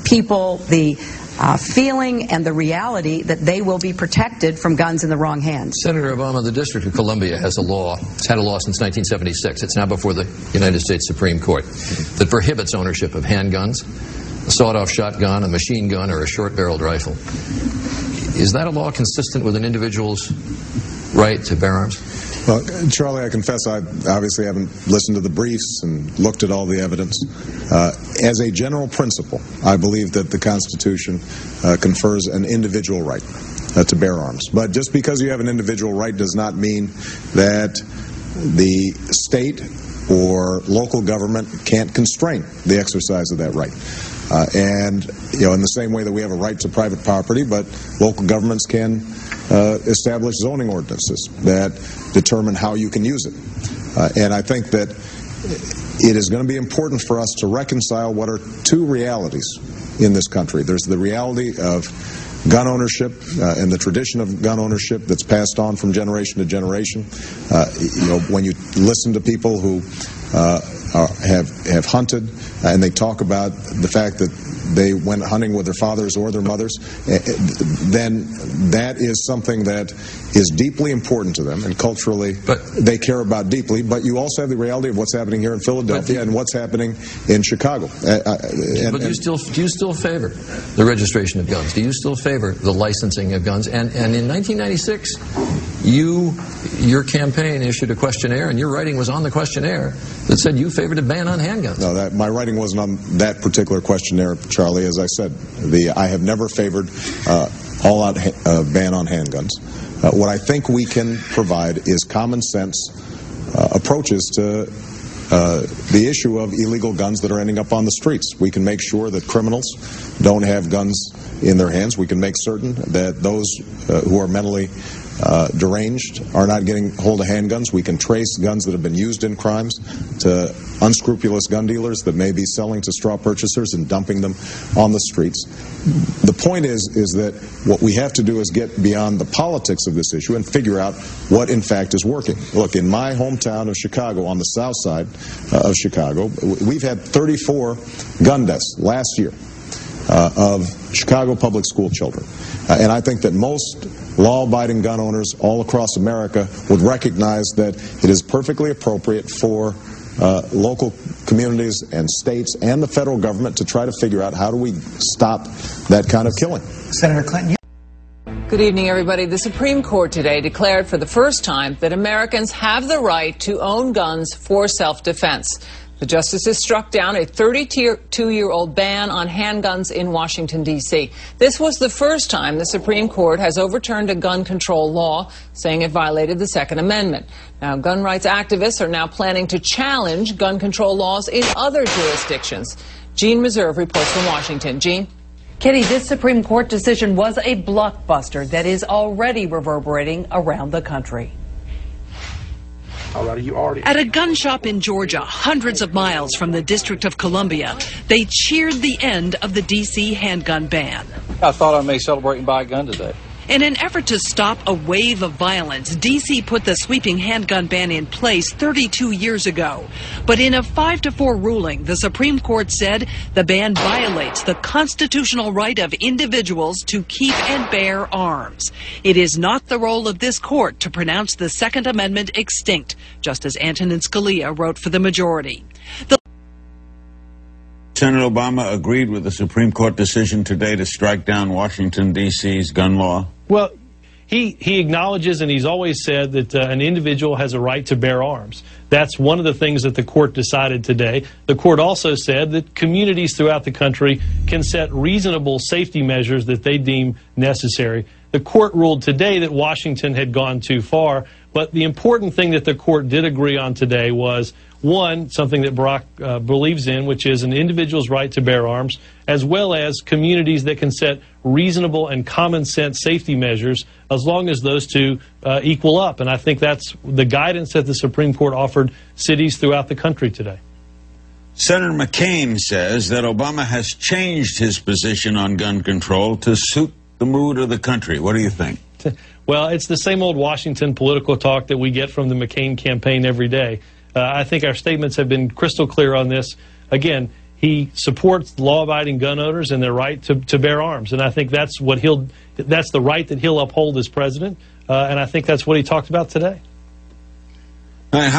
people the feeling and the reality that they will be protected from guns in the wrong hands. Senator Obama, the District of Columbia has a law. It's had a law since 1976. It's now before the United States Supreme Court that prohibits ownership of handguns, a sawed-off shotgun, a machine gun, or a short-barreled rifle. Is that a law consistent with an individual's right to bear arms? Well, Charlie, I confess I obviously haven't listened to the briefs and looked at all the evidence. As a general principle, I believe that the Constitution confers an individual right to bear arms. But just because you have an individual right does not mean that the state or local government can't constrain the exercise of that right. And, in the same way that we have a right to private property, but local governments can establish zoning ordinances that determine how you can use it. And I think that it is going to be important for us to reconcile what are two realities in this country. There's the reality of gun ownership and the tradition of gun ownership that's passed on from generation to generation. When you listen to people who have hunted and they talk about the fact that they went hunting with their fathers or their mothers, then that is something that is deeply important to them and culturally they care about deeply. But you also have the reality of what's happening here in Philadelphia and what's happening in Chicago. But do you still favor the registration of guns? Do you still favor the licensing of guns? And in 1996, your campaign issued a questionnaire, and your writing was on the questionnaire that said you favored a ban on handguns. No, my writing wasn't on that particular questionnaire, Charlie. As I said, I have never favored all-out ban on handguns. What I think we can provide is common sense approaches to the issue of illegal guns that are ending up on the streets. We can make sure that criminals don't have guns in their hands. We can make certain that those who are mentally deranged are not getting hold of handguns. We can trace guns that have been used in crimes to unscrupulous gun dealers that may be selling to straw purchasers and dumping them on the streets. The point is that what we have to do is get beyond the politics of this issue and figure out what in fact is working. Look, in my hometown of Chicago, on the south side of Chicago, we've had 34 gun deaths last year of Chicago public school children. And I think that most law-abiding gun owners all across America would recognize that it is perfectly appropriate for local communities and states and the federal government to try to figure out how do we stop that kind of killing. Senator Clinton. Good evening, everybody. The Supreme Court today declared for the first time that Americans have the right to own guns for self-defense. The justices struck down a 32-year-old ban on handguns in Washington, D.C. This was the first time the Supreme Court has overturned a gun control law, saying it violated the Second Amendment. Now, gun rights activists are now planning to challenge gun control laws in other jurisdictions. Jean Meserve reports from Washington. Jean? Kitty, this Supreme Court decision was a blockbuster that is already reverberating around the country. At a gun shop in Georgia, hundreds of miles from the District of Columbia, they cheered the end of the D.C. handgun ban. I thought I may celebrate and buy a gun today. In an effort to stop a wave of violence, D.C. put the sweeping handgun ban in place 32 years ago. But in a 5-4 ruling, the Supreme Court said the ban violates the constitutional right of individuals to keep and bear arms. It is not the role of this court to pronounce the Second Amendment extinct, Justice Antonin Scalia wrote for the majority. Senator Obama agreed with the Supreme Court decision today to strike down Washington, D.C.'s gun law. Well, he acknowledges, and he's always said, that an individual has a right to bear arms. That's one of the things that the court decided today. The court also said that communities throughout the country can set reasonable safety measures that they deem necessary. The court ruled today that Washington had gone too far, but the important thing that the court did agree on today was, one, something that Barrack believes in, which is an individual's right to bear arms, as well as communities that can set reasonable and common sense safety measures as long as those two equal up. And I think that's the guidance that the Supreme Court offered cities throughout the country today. Senator McCain says that Obama has changed his position on gun control to suit the mood of the country. What do you think? Well, it's the same old Washington political talk that we get from the McCain campaign every day. I think our statements have been crystal clear on this. Again, he supports law-abiding gun owners and their right to bear arms. And I think that's that's the right that he'll uphold as president. And I think that's what he talked about today. All right,